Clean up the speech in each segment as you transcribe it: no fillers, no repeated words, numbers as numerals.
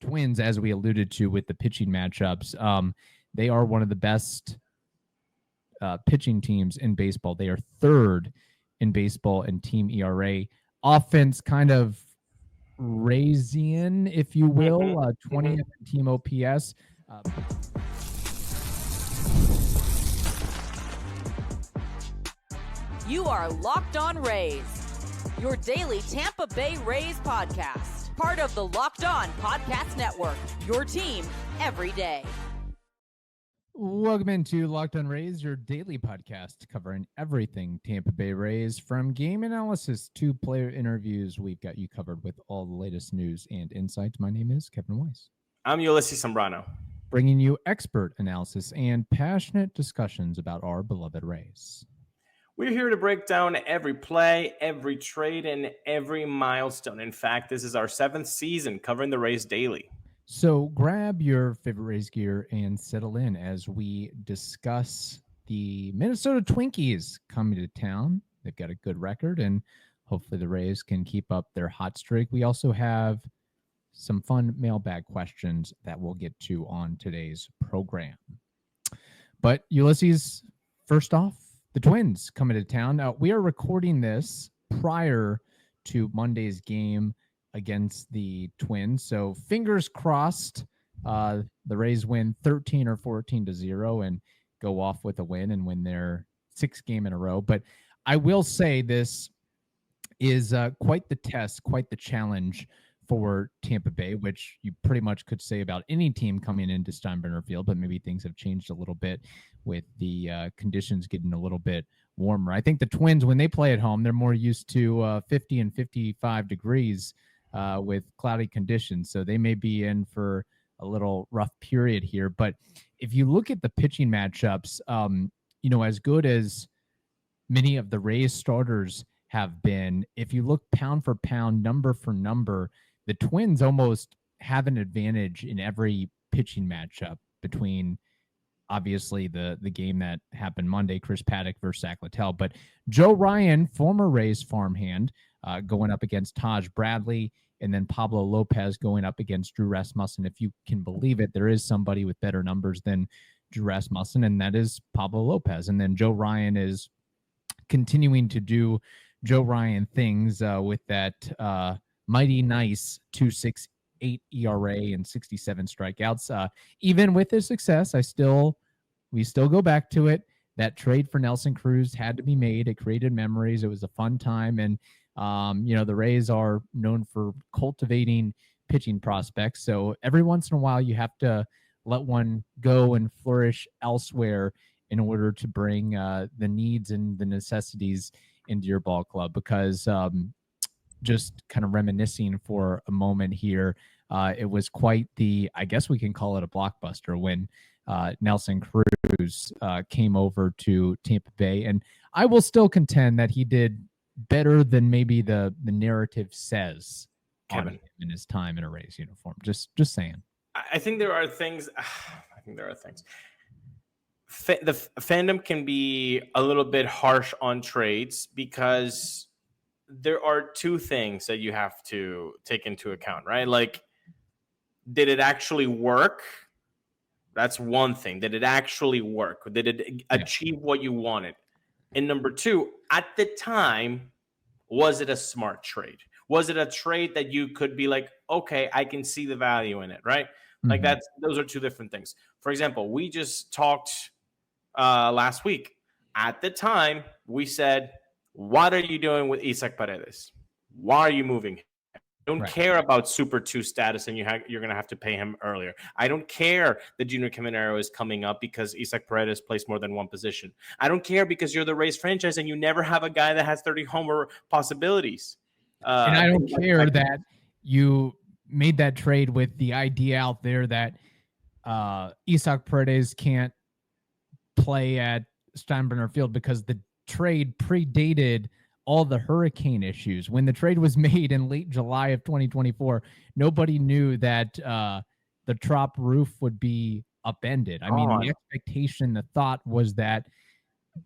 Twins, as we alluded to with the pitching matchups, they are one of the best pitching teams in baseball. They are third in baseball in team ERA. Offense kind of Raysian, if you will, 20th in team OPS. You are Locked On Rays, your daily Tampa Bay Rays podcast. Part of the Locked On Podcast Network, your team every day. Welcome into Locked On Rays, your daily podcast covering everything Tampa Bay Rays. From game analysis to player interviews, we've got you covered with all the latest news and insights. My name is Kevin Weiss. I'm Ulysses Zambrano, bringing you expert analysis and passionate discussions about our beloved Rays. We're here to break down every play, every trade, and every milestone. In fact, this is our 7th season covering the Rays daily. So grab your favorite Rays gear and settle in as we discuss the Minnesota Twinkies coming to town. They've got a good record, and hopefully the Rays can keep up their hot streak. We also have some fun mailbag questions that we'll get to on today's program. But Ulysses, first off, the Twins coming to town. Now, we are recording this prior to Monday's game against the Twins. So fingers crossed the Rays win 13 or 14-0 and go off with a win and win their 6th game in a row. But I will say this is quite the test, quite the challenge for Tampa Bay, which you pretty much could say about any team coming into Steinbrenner Field, but maybe things have changed a little bit with the conditions getting a little bit warmer. I think the Twins, when they play at home, they're more used to 50 and 55 degrees with cloudy conditions. So they may be in for a little rough period here. But if you look at the pitching matchups, as good as many of the Rays starters have been, if you look pound for pound, number for number, the Twins almost have an advantage in every pitching matchup between obviously the game that happened Monday, Chris Paddack versus Zach Littell, but Joe Ryan, former Rays farmhand, going up against Taj Bradley, and then Pablo Lopez going up against Drew Rasmussen. If you can believe it, there is somebody with better numbers than Drew Rasmussen, and that is Pablo Lopez. And then Joe Ryan is continuing to do Joe Ryan things with that mighty nice 2.68 ERA and 67 strikeouts. Even with his success, we still go back to it. That trade for Nelson Cruz had to be made. It created memories. It was a fun time. And, the Rays are known for cultivating pitching prospects. So every once in a while, you have to let one go and flourish elsewhere in order to bring the needs and the necessities into your ball club. Because just kind of reminiscing for a moment here, it was quite I guess we can call it a blockbuster when Nelson Cruz came over to Tampa Bay. And I will still contend that he did better than maybe the narrative says, Kevin, in his time in a Rays uniform. Just saying. I think there are things. The fandom can be a little bit harsh on trades because there are two things that you have to take into account, right? Like, did it actually work? That's one thing. Did it actually work? Did it achieve what you wanted? And number two, at the time, was it a smart trade? Was it a trade that you could be like, okay, I can see the value in it, right? Mm-hmm. Like those are two different things. For example, we just talked last week. At the time, we said, what are you doing with Isaac Paredes? Why are you moving him? I don't care about Super 2 status and you're going to have to pay him earlier. I don't care that Junior Caminero is coming up because Isaac Paredes plays more than one position. I don't care because you're the Rays franchise and you never have a guy that has 30 homer possibilities. And I don't care that you made that trade with the idea out there that Isaac Paredes can't play at Steinbrenner Field because the trade predated all the hurricane issues. When the trade was made in late July of 2024, nobody knew that the Trop roof would be upended. I mean, the expectation, the thought was that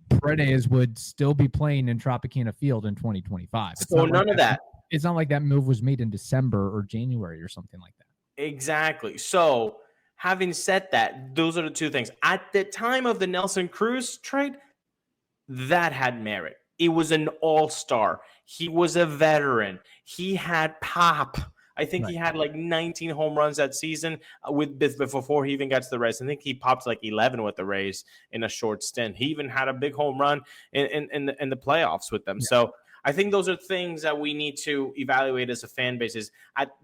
Paredes would still be playing in Tropicana Field in 2025. So none of that. It's not like that move was made in December or January or something like that. Exactly. So, having said that, those are the two things. At the time of the Nelson Cruz trade, that had merit. It was an all-star. He was a veteran. He had pop. I think he Right. had like 19 home runs that season before he even got to the Rays. I think he popped like 11 with the Rays in a short stint. He even had a big home run in the playoffs with them. Yeah. So I think those are things that we need to evaluate as a fan base.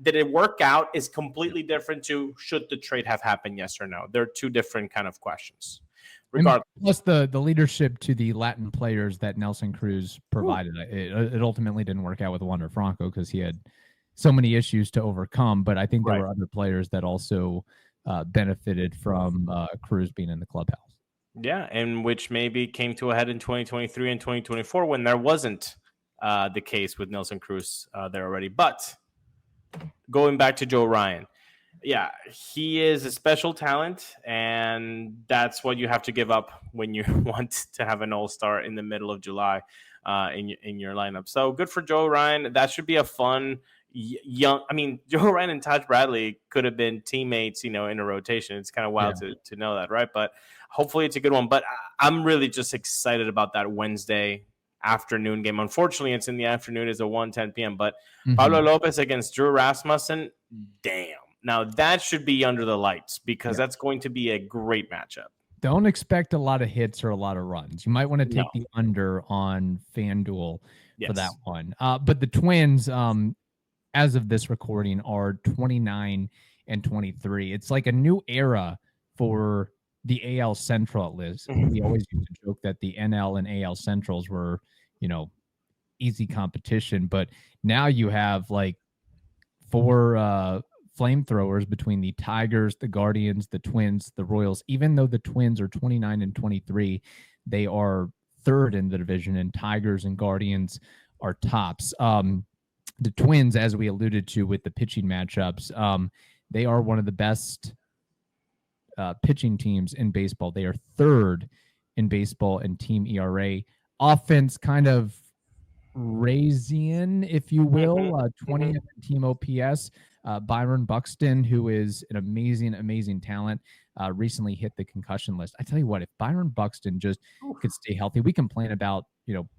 Did it work out? Is completely different to should the trade have happened? Yes or no. They're two different kind of questions. And Regardless. plus the leadership to the Latin players that Nelson Cruz provided. It ultimately didn't work out with Wander Franco because he had so many issues to overcome. But I think there Right. were other players that also benefited from Cruz being in the clubhouse. Yeah, and which maybe came to a head in 2023 and 2024 when there wasn't the case with Nelson Cruz there already. But going back to Joe Ryan, yeah, he is a special talent, and that's what you have to give up when you want to have an all-star in the middle of July in your lineup. So good for Joe Ryan. That should be a fun young. I mean, Joe Ryan and Taj Bradley could have been teammates, in a rotation. It's kind of wild to know that, right? But hopefully it's a good one. But I'm really just excited about that Wednesday afternoon game. Unfortunately, it's in the afternoon. It's a 1:10 p.m. But Pablo Lopez against Drew Rasmussen, damn. Now, that should be under the lights because that's going to be a great matchup. Don't expect a lot of hits or a lot of runs. You might want to take the under on FanDuel for that one. But the Twins, as of this recording, are 29 and 23. It's like a new era for the AL Central at least. We always used to joke that the NL and AL Centrals were, easy competition. But now you have like four flamethrowers between the Tigers, the Guardians, the Twins, the Royals. Even though the Twins are 29 and 23, they are third in the division, and Tigers and Guardians are tops. The Twins, as we alluded to with the pitching matchups, they are one of the best pitching teams in baseball. They are third in baseball in team ERA. Offense kind of Raysian, if you will, 20th in team OPS. Byron Buxton, who is an amazing talent, recently hit the concussion list. I tell you what, if Byron Buxton just could stay healthy, we complain about,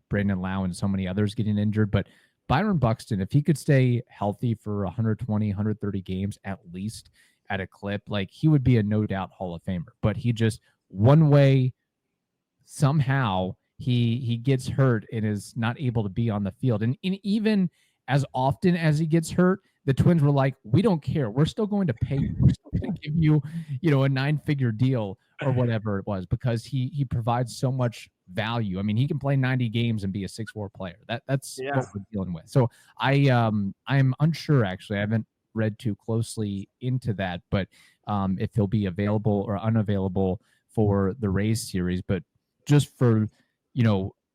Brandon Lau and so many others getting injured, but Byron Buxton, if he could stay healthy for 120, 130 games at least at a clip, like he would be a no doubt Hall of Famer. But he just one way somehow he gets hurt and is not able to be on the field. And even as often as he gets hurt, the Twins were like, we don't care. We're still going to pay you. We're still going to give you, a 9-figure deal or whatever it was, because he provides so much value. I mean, he can play 90 games and be a 6'4" player. That's what we're dealing with. So I'm unsure, actually. I haven't read too closely into that, but if he'll be available or unavailable for the Rays series. But just for,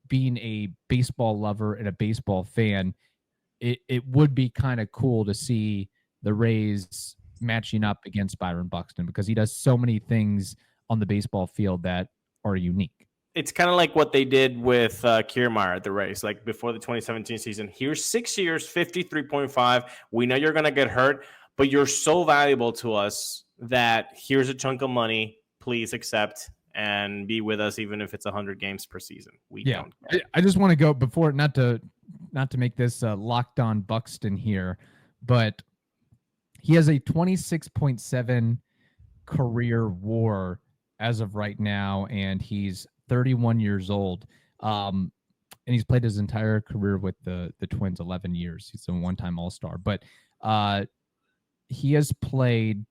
being a baseball lover and a baseball fan, it would be kind of cool to see the Rays matching up against Byron Buxton, because he does so many things on the baseball field that are unique. It's kind of like what they did with Kiermaier at the Rays, like before the 2017 season. Here's 6 years, 53.5. We know you're going to get hurt, but you're so valuable to us that here's a chunk of money. Please accept and be with us, even if it's 100 games per season. We don't care. I just want to go before, not to make this locked on Buxton here, but he has a 26.7 career WAR as of right now, and he's 31 years old. And he's played his entire career with the Twins, 11 years. He's a one-time All-Star. But he has played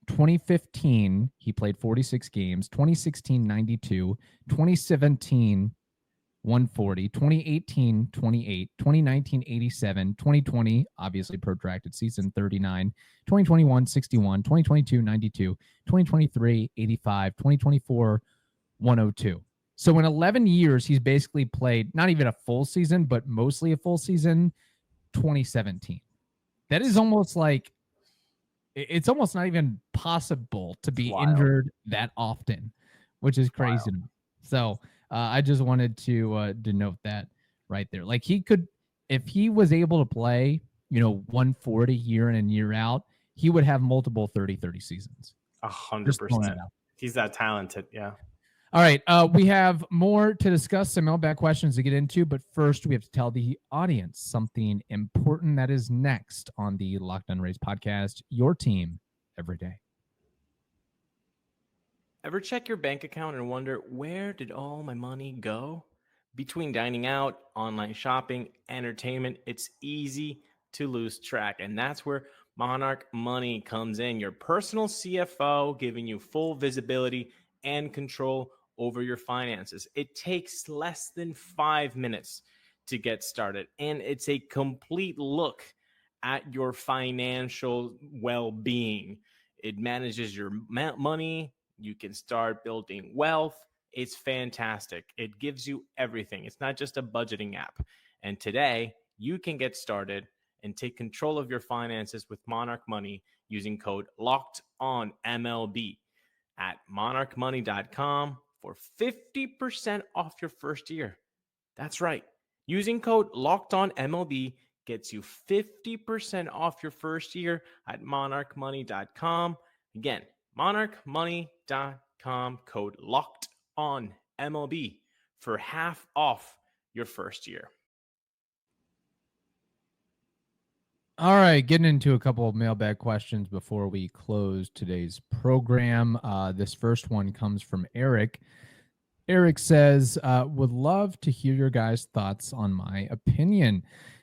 2015, he played 46 games, 2016, 92, 2017, 140, 2018, 28, 2019, 87, 2020, obviously protracted season, 39, 2021, 61, 2022, 92, 2023, 85, 2024, 102. So in 11 years, he's basically played not even a full season, but mostly a full season, 2017. That is almost like, it's almost not even possible to be injured that often, which is crazy. So I just wanted to denote that right there. Like he could, if he was able to play, 140 year in and year out, he would have multiple 30-30 seasons. 100%. He's that talented. Yeah. All right. We have more to discuss, some mailbag questions to get into, but first we have to tell the audience something important that is next on the Locked On Rays podcast, your team every day. Ever check your bank account and wonder, where did all my money go? Between dining out, online shopping, entertainment, it's easy to lose track. And that's where Monarch Money comes in, your personal CFO, giving you full visibility and control over your finances. It takes less than 5 minutes to get started, and it's a complete look at your financial well-being. It manages your money. You can start building wealth. It's fantastic. It gives you everything. It's not just a budgeting app. And today, you can get started and take control of your finances with Monarch Money using code LOCKEDONMLB at monarchmoney.com for 50% off your first year. That's right. Using code LOCKEDONMLB gets you 50% off your first year at monarchmoney.com. Again, monarchmoney.com, code LOCKEDONMLB for half off your first year. All right, getting into a couple of mailbag questions before we close today's program. This first one comes from Eric. Eric says, would love to hear your guys' thoughts on my opinion.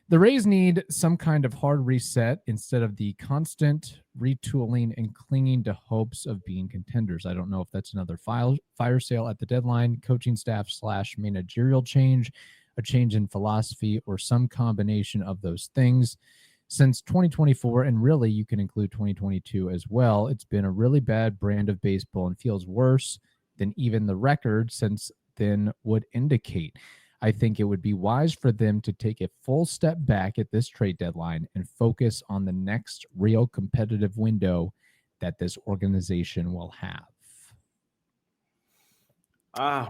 The Rays need some kind of hard reset instead of the constant retooling and clinging to hopes of being contenders. I don't know if that's another fire sale at the deadline, coaching staff / managerial change, a change in philosophy, or some combination of those things. Since 2024, and really you can include 2022 as well, it's been a really bad brand of baseball and feels worse than even the record since then would indicate. I think it would be wise for them to take a full step back at this trade deadline and focus on the next real competitive window that this organization will have.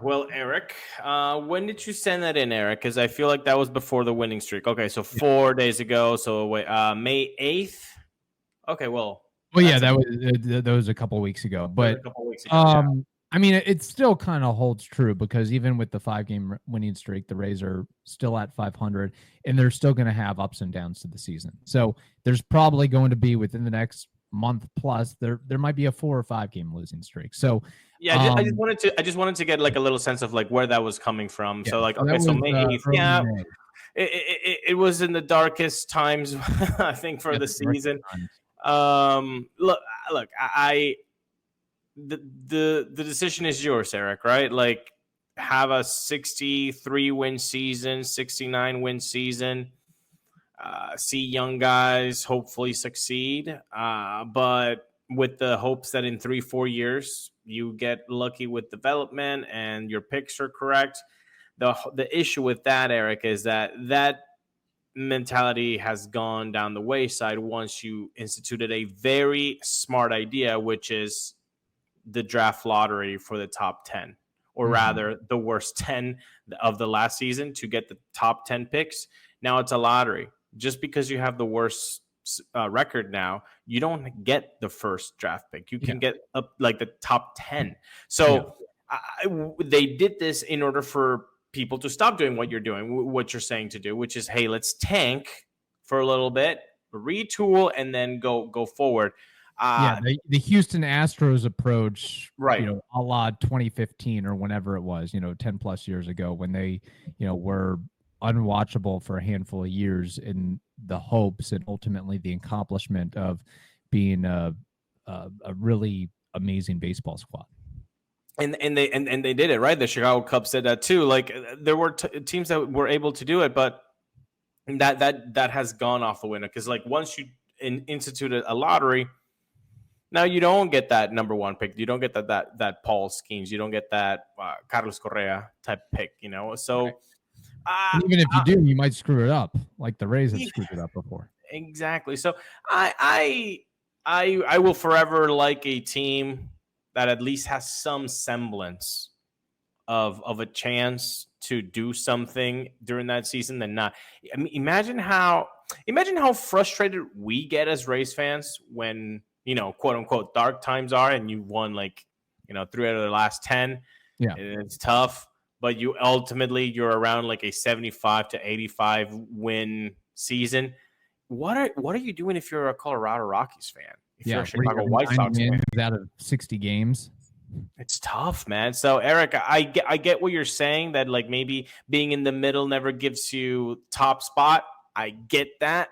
Well, Eric, when did you send that in, Eric? Because I feel like that was before the winning streak. Okay, so 4 days ago. So wait, May 8th. Okay, well, yeah, that was a couple weeks ago. But a couple weeks ago, yeah. I mean, it still kind of holds true because even with the 5-game winning streak, the Rays are still at 500, and they're still going to have ups and downs to the season. So there's probably going to be within the next month plus there might be a 4 or 5 game losing streak. So yeah, I just wanted to get like a little sense of like where that was coming from. Yeah, so like, okay, so May 8th, yeah, May. It was in the darkest times, I think, for the season. Look, the decision is yours, Eric, right? Like, have a 63 win season, 69 win season, see young guys hopefully succeed, but with the hopes that in 3-4 years you get lucky with development and your picks are correct. The issue with that, Eric, is that mentality has gone down the wayside once you instituted a very smart idea, which is the draft lottery for the top 10, or rather the worst 10 of the last season to get the top 10 picks. Now it's a lottery. Just because you have the worst record now, you don't get the first draft pick. You can get up like the top 10. So they did this in order for people to stop doing what you're saying to do, which is, hey, let's tank for a little bit, retool, and then go forward. The Houston Astros approach, right? A la 2015 or whenever it was, 10 plus years ago, when they, were unwatchable for a handful of years in the hopes and ultimately the accomplishment of being a really amazing baseball squad. And they did it, right? The Chicago Cubs did that too. Like, there were teams that were able to do it, but that has gone off the window because, like, once you instituted a lottery, now you don't get that number 1 pick. You don't get that Paul Skeens. You don't get that Carlos Correa type pick. So even if you do, you might screw it up, like the Rays have screwed it up before. Exactly. So I will forever like a team that at least has some semblance of a chance to do something during that season than not. I mean, imagine how imagine how frustrated we get as Rays fans when, quote unquote, dark times are and you won 3 out of the last 10. Yeah. And it's tough, but you're around like a 75 to 85 win season. What are you doing if you're a Colorado Rockies fan? If you're a Chicago White Sox fan? Out of 60 games. It's tough, man. So, Eric, I get what you're saying, that like maybe being in the middle never gives you top spot. I get that.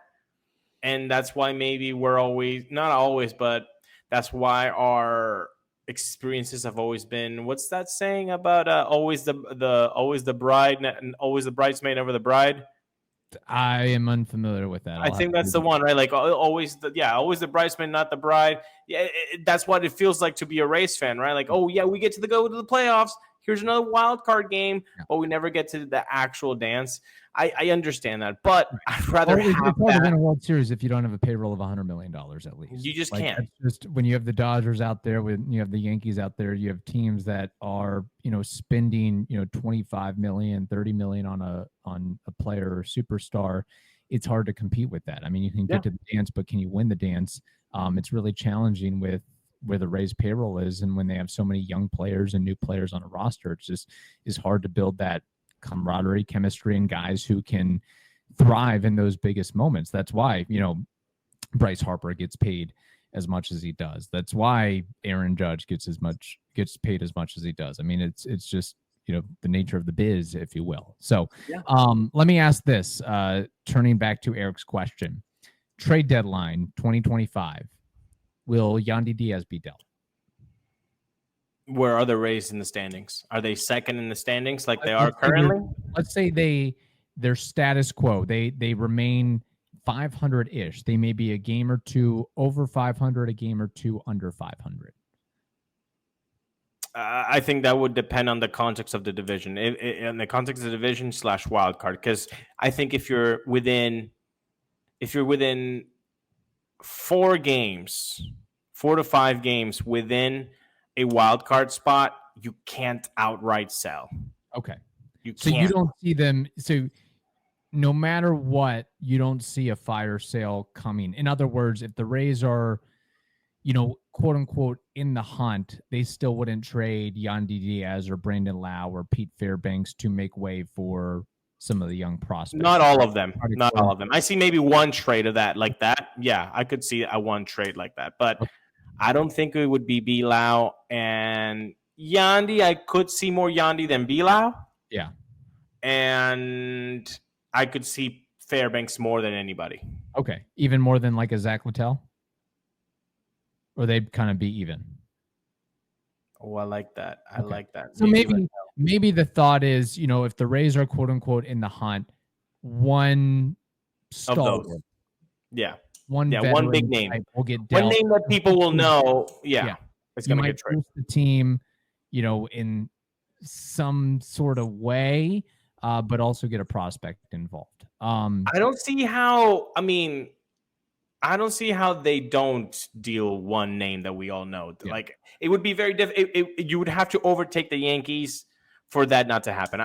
And that's why maybe we're always, not always, but that's why our experiences have always been, what's that saying about always the bride and always the bridesmaid over the bride? I am unfamiliar with that. I think that's the one, right? Like always the bridesmaid, not the bride. Yeah, that's what it feels like to be a Rays fan, right? Like, oh yeah, we get to go to the playoffs. Here's another wild card game, but we never get to the actual dance. I understand that, but I'd rather have it's hard to win a World Series if you don't have a payroll of $100 million at least. You just can't. Just when you have the Dodgers out there, when you have the Yankees out there, you have teams that are spending $25 million, $30 million on a player or superstar. It's hard to compete with that. I mean, you can get to the dance, but can you win the dance? It's really challenging with where the Rays payroll is, and when they have so many young players and new players on a roster, it's hard to build that camaraderie, chemistry, and guys who can thrive in those biggest moments. That's why Bryce Harper gets paid as much as he does. That's why Aaron Judge gets paid as much as he does. I mean, it's just the nature of the biz, if you will. So let me ask this, turning back to Eric's question. Trade deadline 2025, will Yandy Diaz be dealt? Where are the Rays in the standings? Are they second in the standings like they are currently? Let's say their status quo. They remain 500-ish. They may be a game or two over 500, a game or two under 500. I think that would depend on the context of the division. In the context of the division / wild card, because I think if you're within 4 to 5 games within a wild card spot, you can't outright sell. Okay. You can't. So you don't see them. So no matter what, you don't see a fire sale coming. In other words, if the Rays are, quote unquote, in the hunt, they still wouldn't trade Yandy Diaz or Brandon Lau or Pete Fairbanks to make way for some of the young prospects. Not all of them. Not all of them. I see maybe one trade of that like that. Yeah, I could see a one trade like that. But I don't think it would be Bilao and Yandy. I could see more Yandy than Bilao. Yeah. And I could see Fairbanks more than anybody. Okay. Even more than like a Zach Littell? Or they'd kind of be even? Oh, I like that. I like that. So maybe the thought is, if the Rays are quote unquote in the hunt, one stalwart. Yeah. One big name will get dealt. One name that people will know. Yeah. It's going to get traded. The team, in some sort of way, but also get a prospect involved. I don't see how they don't deal one name that we all know. Yeah. Like, it would be very difficult. You would have to overtake the Yankees for that not to happen.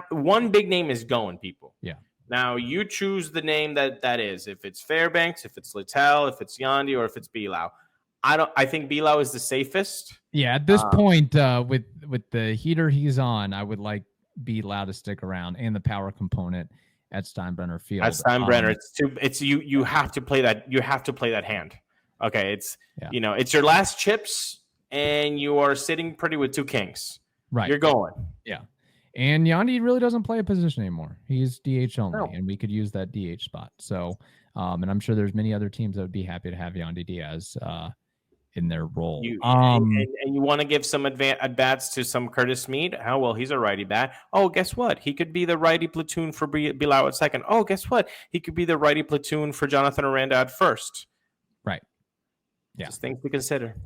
One big name is going, people. Yeah. Now you choose the name that is. If it's Fairbanks, if it's Littell, if it's Yandy, or if it's Bilao. I think Bilao is the safest. Yeah, at this point, with the heater he's on, I would like Bilao to stick around and the power component at Steinbrenner Field. At Steinbrenner, you have to play that. You have to play that hand. Okay, it's your last chips, and you are sitting pretty with 2 kings. Right, you're going. Yeah. And Yandy really doesn't play a position anymore. He's DH only, and we could use that DH spot. So, and I'm sure there's many other teams that would be happy to have Yandy Diaz in their role. And you want to give some at-bats to some Curtis Mead? Oh, well, he's a righty bat. Oh, guess what? He could be the righty platoon for Bilao at second. Oh, guess what? He could be the righty platoon for Jonathan Aranda at first. Right. Yeah. Just things to consider.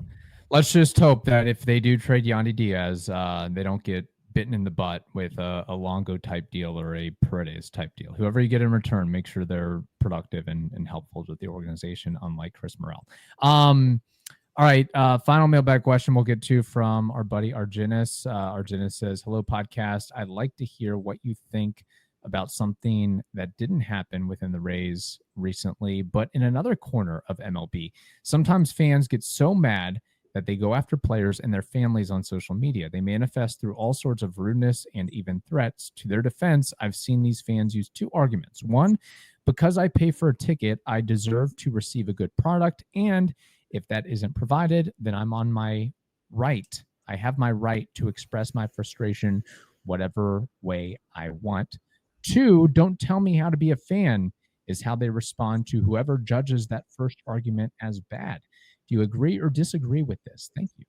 Let's just hope that if they do trade Yandy Diaz, they don't get bitten in the butt with a Longo type deal or a Paredes type deal. Whoever you get in return, make sure they're productive and helpful to the organization, unlike Chris Morel. All right, final mailbag question we'll get to from our buddy Argenis. Argenis says, hello, podcast. I'd like to hear what you think about something that didn't happen within the Rays recently, but in another corner of MLB. Sometimes fans get so mad that they go after players and their families on social media. They manifest through all sorts of rudeness and even threats. To their defense, I've seen these fans use two arguments. One, because I pay for a ticket, I deserve to receive a good product. And if that isn't provided, then I'm on my right. I have my right to express my frustration whatever way I want. Two, don't tell me how to be a fan, is how they respond to whoever judges that first argument as bad. Do you agree or disagree with this? Thank you.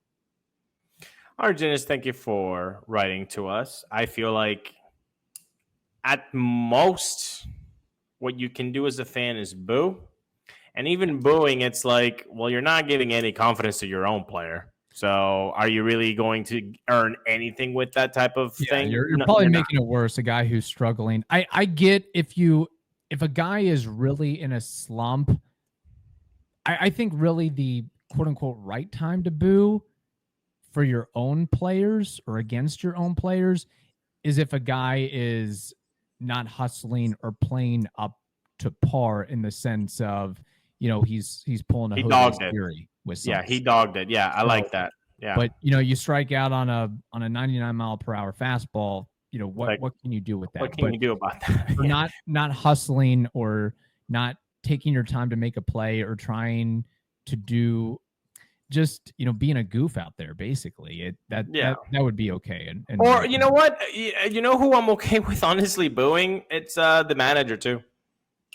Arjunius, thank you for writing to us. I feel like at most, what you can do as a fan is boo. And even booing, it's like, well, you're not giving any confidence to your own player. So are you really going to earn anything with that type of thing? You're No, probably you're making it worse. A guy who's struggling. I get if a guy is really in a slump, I think really the quote unquote right time to boo for your own players or against your own players is if a guy is not hustling or playing up to par in the sense of, he's pulling a He Jose dogged it. Theory with Yeah, something. he dogged it. Yeah, I like that. Yeah. But you strike out on a 99 mile per hour fastball. What can you do with that? What can you do about that? For not hustling or not taking your time to make a play or trying to do just being a goof out there, basically. That would be okay. And or you know what? You know who I'm okay with honestly booing? It's the manager too.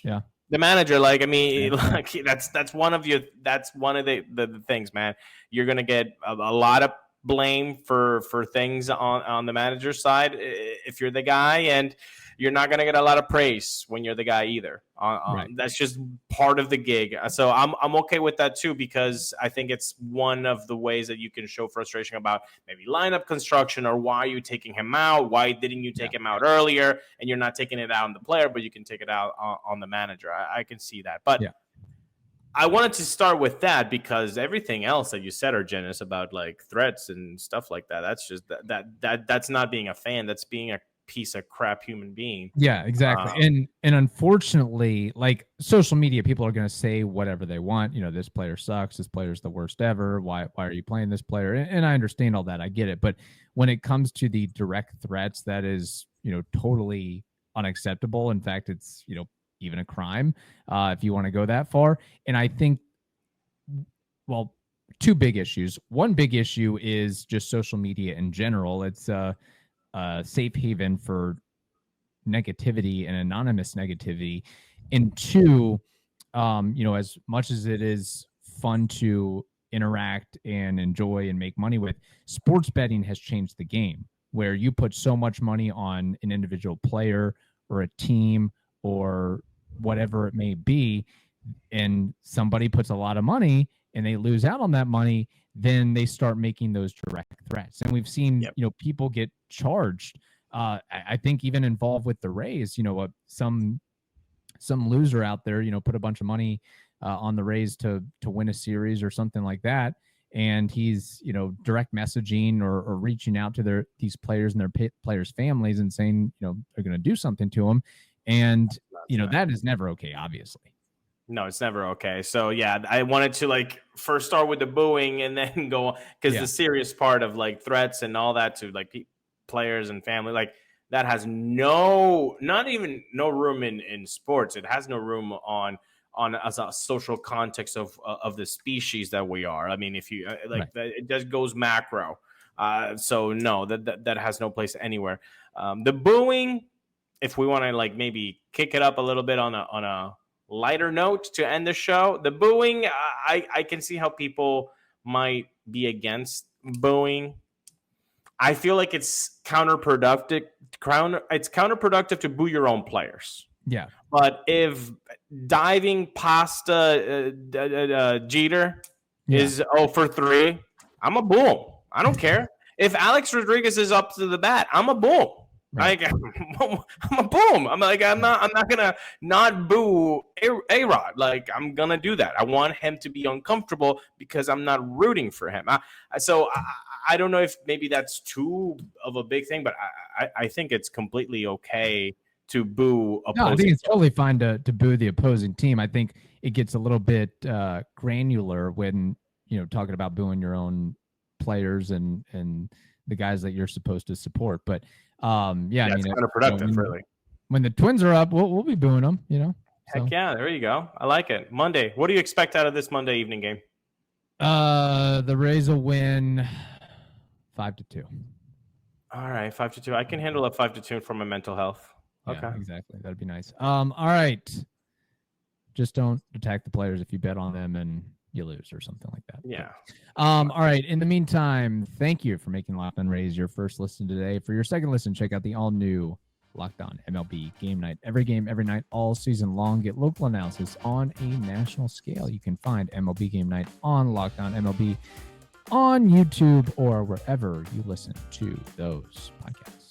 Yeah. The manager, like, I mean, like that's one of the things, man. You're gonna get a lot of blame for things on the manager's side if you're the guy, and you're not gonna get a lot of praise when you're the guy either. Right. That's just part of the gig. So I'm okay with that too, because I think it's one of the ways that you can show frustration about maybe lineup construction, or why are you taking him out? Why didn't you take him out earlier? And you're not taking it out on the player, but you can take it out on the manager. I can see that. But I wanted to start with that because everything else that you said, Argenis, about like threats and stuff like that, that's just that's not being a fan. That's being a piece of crap human being. Yeah, exactly. And unfortunately, like, social media, people are going to say whatever they want. This player sucks. This player's the worst ever. Why are you playing this player? And I understand all that. I get it. But when it comes to the direct threats, that is, totally unacceptable. In fact, it's, even a crime if you want to go that far. And I think, well, two big issues. One big issue is just social media in general. It's safe haven for negativity and anonymous negativity. And two, as much as it is fun to interact and enjoy and make money with, sports betting has changed the game, where you put so much money on an individual player or a team or whatever it may be, and somebody puts a lot of money and they lose out on that money, then they start making those direct threats. And we've seen, people get charged. I think even involved with the Rays, some loser out there, put a bunch of money on the Rays to win a series or something like that. And he's, direct messaging or reaching out to these players and their players' families and saying, they're going to do something to them. And, that is never okay, obviously. No, it's never okay. So yeah, I wanted to first start with the booing and then go, because the serious part of threats and all that to players and family, that has no room in sports. It has no room on as a social context of the species that we are. I mean, if you that, it just goes macro. So no, that has no place anywhere. The booing, if we want to maybe kick it up a little bit on a lighter note to end the show, the booing, I can see how people might be against booing. I feel like it's counterproductive. It's counterproductive to boo your own players. Yeah. But if diving past Jeter is 0 for 3, I'm a boom. I don't care. If Alex Rodriguez is up to the bat, I'm a boom. Right. I'm a boom. I'm not gonna not boo A-Rod. I'm gonna do that. I want him to be uncomfortable because I'm not rooting for him. So I don't know if maybe that's too of a big thing, but I think it's completely okay to boo opposing. No, I think it's totally fine to boo the opposing team. I think it gets a little bit granular when, talking about booing your own players and the guys that you're supposed to support. But I mean, it's counterproductive, really. When the Twins are up, we'll be booing them, Heck yeah, there you go. I like it. Monday. What do you expect out of this Monday evening game? The Rays will win 5-2. All right, 5-2. I can handle a 5-2 for my mental health. Okay, yeah, exactly. That'd be nice. All right. Just don't attack the players if you bet on them and you lose or something like that. Yeah. All right. In the meantime, thank you for making Locked On Rays your first listen today. For your second listen, check out the all-new Locked On MLB Game Night. Every game, every night, all season long. Get local analysis on a national scale. You can find MLB Game Night on Locked On MLB on YouTube or wherever you listen to those podcasts.